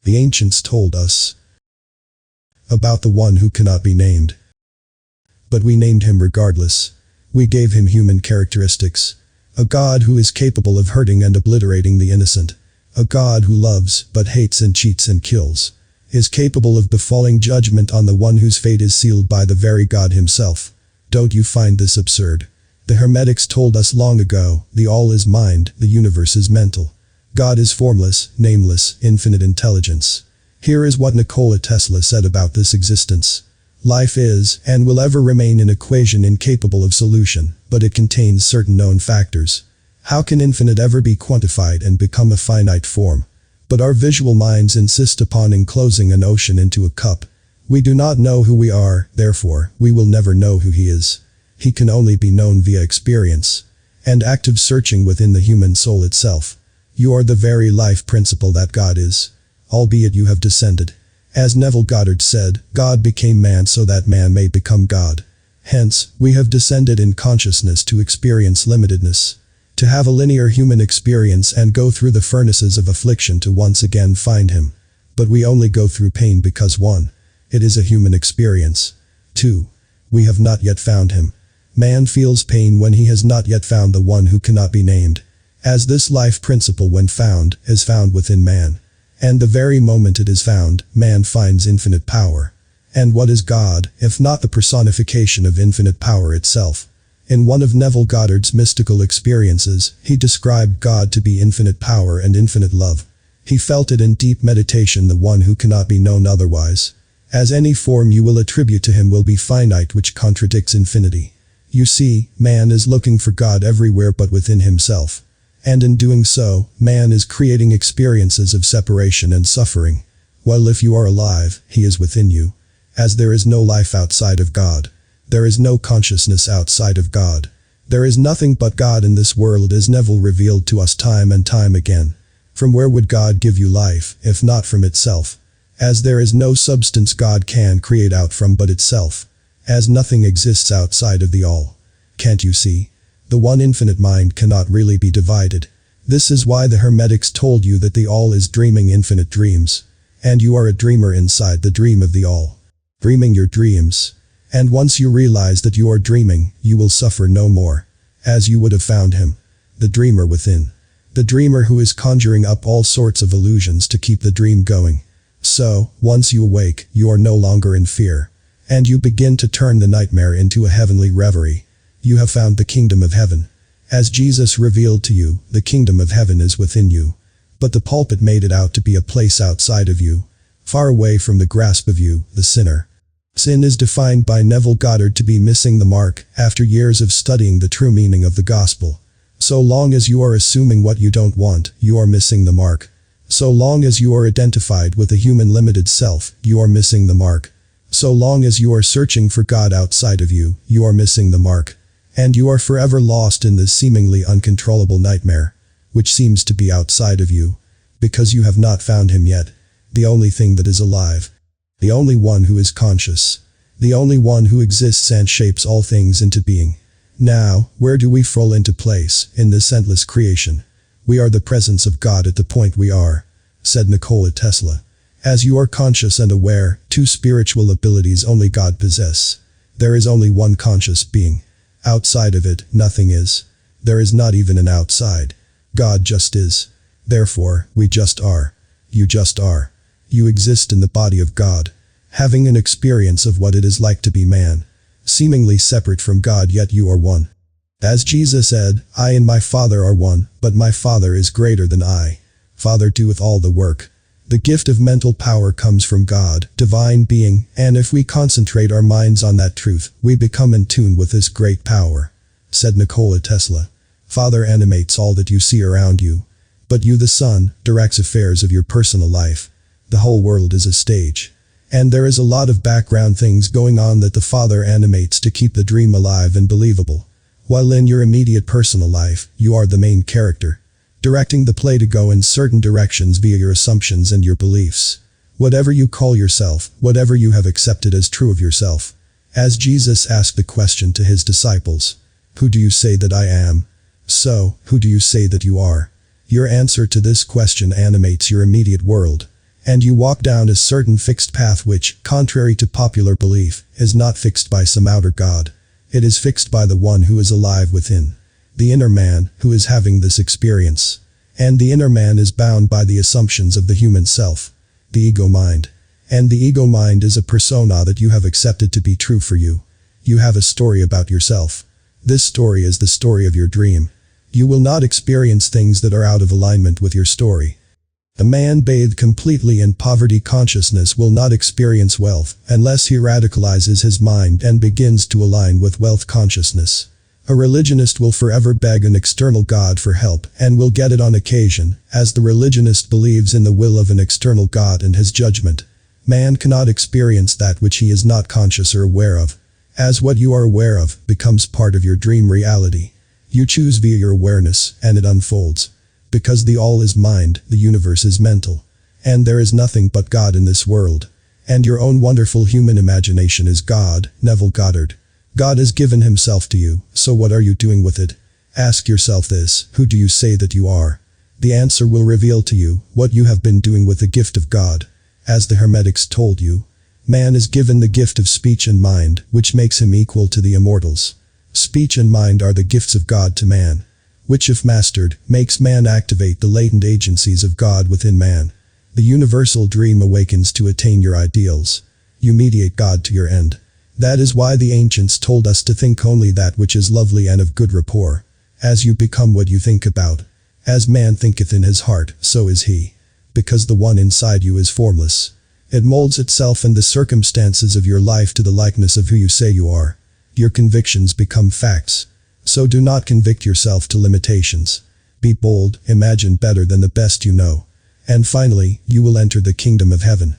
The ancients told us about the one who cannot be named. But we named him regardless. We gave him human characteristics. A God who is capable of hurting and obliterating the innocent. A God who loves, but hates and cheats and kills. Is capable of befalling judgment on the one whose fate is sealed by the very God himself. Don't you find this absurd? The Hermetics told us long ago, the all is mind, the universe is mental. God is formless, nameless, infinite intelligence. Here is what Nikola Tesla said about this existence. Life is, and will ever remain, an equation incapable of solution, but it contains certain known factors. How can infinite ever be quantified and become a finite form? But our visual minds insist upon enclosing an ocean into a cup. We do not know who we are, therefore, we will never know who he is. He can only be known via experience and active searching within the human soul itself. You are the very life principle that God is, albeit you have descended. As Neville Goddard said, God became man so that man may become God. Hence, we have descended in consciousness to experience limitedness, to have a linear human experience and go through the furnaces of affliction to once again find him. But we only go through pain because 1. It is a human experience. 2. We have not yet found him. Man feels pain when he has not yet found the one who cannot be named. As this life principle, when found, is found within man. And the very moment it is found, man finds infinite power. And what is God, if not the personification of infinite power itself? In one of Neville Goddard's mystical experiences, he described God to be infinite power and infinite love. He felt it in deep meditation, the one who cannot be known otherwise. As any form you will attribute to him will be finite, which contradicts infinity. You see, man is looking for God everywhere but within himself. And in doing so, man is creating experiences of separation and suffering. While if you are alive, he is within you. As there is no life outside of God. There is no consciousness outside of God. There is nothing but God in this world, as Neville revealed to us time and time again. From where would God give you life, if not from itself? As there is no substance God can create out from but itself. As nothing exists outside of the all. Can't you see? The one infinite mind cannot really be divided. This is why the Hermetics told you that the all is dreaming infinite dreams. And you are a dreamer inside the dream of the all. Dreaming your dreams. And once you realize that you are dreaming, you will suffer no more. As you would have found him. The dreamer within. The dreamer who is conjuring up all sorts of illusions to keep the dream going. So, once you awake, you are no longer in fear. And you begin to turn the nightmare into a heavenly reverie. You have found the kingdom of heaven. As Jesus revealed to you, the kingdom of heaven is within you. But the pulpit made it out to be a place outside of you. Far away from the grasp of you, the sinner. Sin is defined by Neville Goddard to be missing the mark, after years of studying the true meaning of the gospel. So long as you are assuming what you don't want, you are missing the mark. So long as you are identified with a human limited self, you are missing the mark. So long as you are searching for God outside of you, you are missing the mark. And you are forever lost in this seemingly uncontrollable nightmare, which seems to be outside of you, because you have not found him yet, the only thing that is alive. The only one who is conscious. The only one who exists and shapes all things into being. Now, where do we fall into place, in this endless creation? We are the presence of God at the point we are, said Nikola Tesla. As you are conscious and aware, 2 spiritual abilities only God possess. There is only one conscious being. Outside of it, nothing is. There is not even an outside. God just is. Therefore, we just are. You just are. You exist in the body of God, having an experience of what it is like to be man, seemingly separate from God, yet you are one. As Jesus said, I and my Father are one, but my Father is greater than I. Father doeth all the work. The gift of mental power comes from God, divine being, and if we concentrate our minds on that truth, we become in tune with this great power, said Nikola Tesla. Father animates all that you see around you, but you, the Son, directs affairs of your personal life. The whole world is a stage. And there is a lot of background things going on that the Father animates to keep the dream alive and believable. While in your immediate personal life, you are the main character, directing the play to go in certain directions via your assumptions and your beliefs. Whatever you call yourself, whatever you have accepted as true of yourself. As Jesus asked the question to his disciples, who do you say that I am? So, who do you say that you are? Your answer to this question animates your immediate world. And you walk down a certain fixed path which, contrary to popular belief, is not fixed by some outer God. It is fixed by the one who is alive within. The inner man, who is having this experience. And the inner man is bound by the assumptions of the human self. The ego mind. And the ego mind is a persona that you have accepted to be true for you. You have a story about yourself. This story is the story of your dream. You will not experience things that are out of alignment with your story. A man bathed completely in poverty consciousness will not experience wealth unless he radicalizes his mind and begins to align with wealth consciousness. A religionist will forever beg an external God for help and will get it on occasion, as the religionist believes in the will of an external God and his judgment. Man cannot experience that which he is not conscious or aware of. As what you are aware of becomes part of your dream reality. You choose via your awareness, and it unfolds. Because the all is mind, the universe is mental. And there is nothing but God in this world. And your own wonderful human imagination is God. Neville Goddard. God has given himself to you, so what are you doing with it? Ask yourself this: who do you say that you are? The answer will reveal to you what you have been doing with the gift of God. As the Hermetics told you, man is given the gift of speech and mind, which makes him equal to the immortals. Speech and mind are the gifts of God to man, which if mastered, makes man activate the latent agencies of God within man. The universal dream awakens to attain your ideals. You mediate God to your end. That is why the ancients told us to think only that which is lovely and of good rapport. As you become what you think about. As man thinketh in his heart, so is he. Because the one inside you is formless. It molds itself and the circumstances of your life to the likeness of who you say you are. Your convictions become facts. So do not convict yourself to limitations. Be bold, imagine better than the best you know. And finally, you will enter the kingdom of heaven.